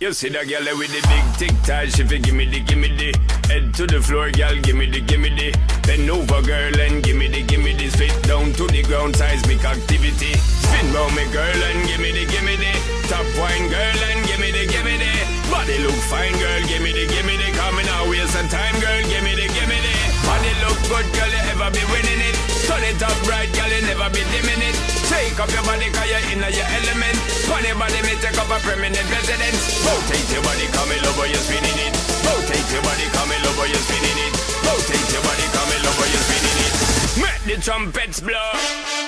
You see that girl with the big tic tac, she fi gimme the head to the floor, girl, gimme the bend over, girl, and gimme the spit down to the ground, seismic activity. Spin round me, girl, and gimme the top wine, girl, and gimme the body look fine, girl, gimme the coming out waste some time, girl, gimme the body look good, girl, you ever be winning it. Turn it up right, girl, you never be dimming it. Shake up your body, cause you're in your element. Funny body, me take up a permanent residence. Rotate your body, come in, love, you're spinning it. Rotate your body, come in, love, you're spinning it. Rotate your body, come in, love, you're spinning it. Make the trumpets blow.